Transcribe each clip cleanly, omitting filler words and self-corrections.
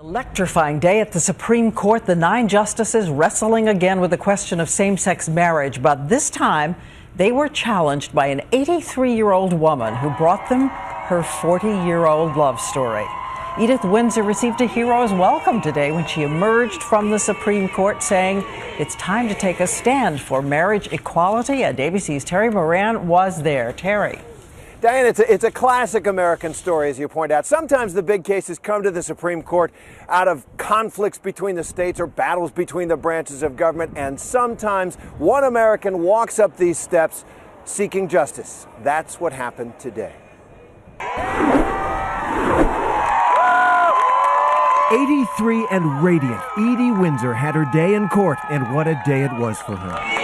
Electrifying day at the Supreme Court. The 9 justices wrestling again with the question of same-sex marriage, but this time they were challenged by an 83-year-old woman who brought them her 40-year-old love story. Edie Windsor received a hero's welcome today when she emerged from the Supreme Court saying it's time to take a stand for marriage equality, and ABC's Terry Moran was there. Terry. Diane, it's a classic American story, as you point out. Sometimes the big cases come to the Supreme Court out of conflicts between the states or battles between the branches of government, and sometimes one American walks up these steps seeking justice. That's what happened today. 83 and radiant, Edie Windsor had her day in court, and what a day it was for her.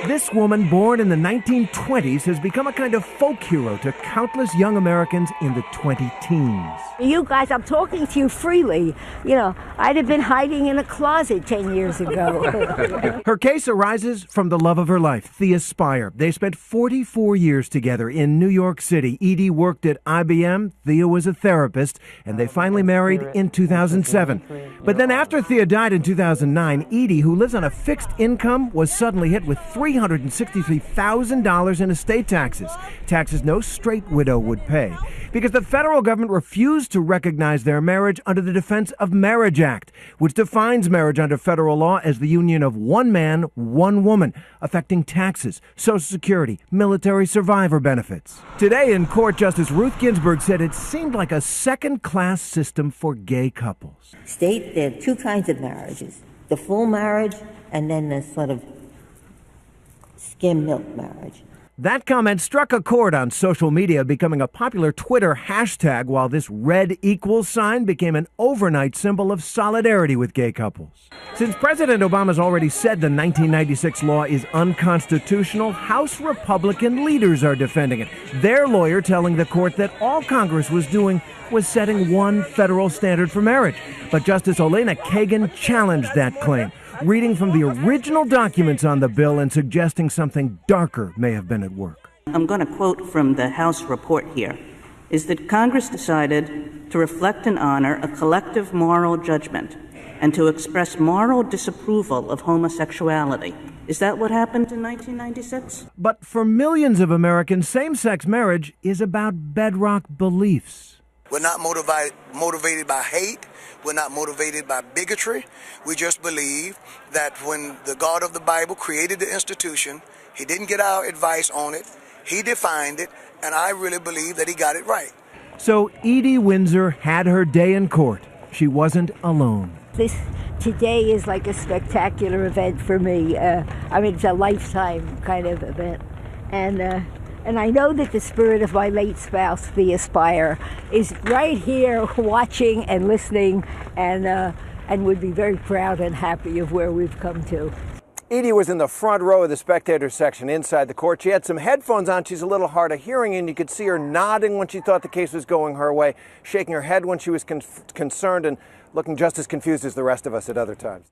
This woman, born in the 1920s, has become a kind of folk hero to countless young Americans in the 20-teens. You guys, I'm talking to you freely. You know, I'd have been hiding in a closet 10 years ago. Her case arises from the love of her life, Thea Spire. They spent 44 years together in New York City. Edie worked at IBM, Thea was a therapist, and they finally married in 2007. But then after Thea died in 2009, Edie, who lives on a fixed income, was suddenly hit with $363,000 in estate taxes. Taxes no straight widow would pay, because the federal government refused to recognize their marriage under the Defense of Marriage Act, which defines marriage under federal law as the union of one man, one woman, affecting taxes, Social Security, military survivor benefits. Today in court, Justice Ruth Ginsburg said it seemed like a second-class system for gay couples. State there are two kinds of marriages, the full marriage and then the sort of skim milk marriage. That comment struck a chord on social media, becoming a popular Twitter hashtag, while this red equals sign became an overnight symbol of solidarity with gay couples. Since President Obama's already said the 1996 law is unconstitutional, House Republican leaders are defending it. Their lawyer telling the court that all Congress was doing was setting one federal standard for marriage. But Justice Elena Kagan challenged that claim, reading from the original documents on the bill and suggesting something darker may have been at work. I'm going to quote from the House report here, is that Congress decided to reflect and honor a collective moral judgment and to express moral disapproval of homosexuality. Is that what happened in 1996? But for millions of Americans, same-sex marriage is about bedrock beliefs. We're not motivated by hate. We're not motivated by bigotry. We just believe that when the God of the Bible created the institution, he didn't get our advice on it. He defined it, and I really believe that he got it right. So Edie Windsor had her day in court. She wasn't alone. This today is like a spectacular event for me. I mean, it's a lifetime kind of event. And I know that the spirit of my late spouse, Thea Spire, is right here watching and listening and would be very proud and happy of where we've come to. Edie was in the front row of the spectator section inside the court. She had some headphones on. She's a little hard of hearing, and you could see her nodding when she thought the case was going her way, shaking her head when she was concerned, and looking just as confused as the rest of us at other times.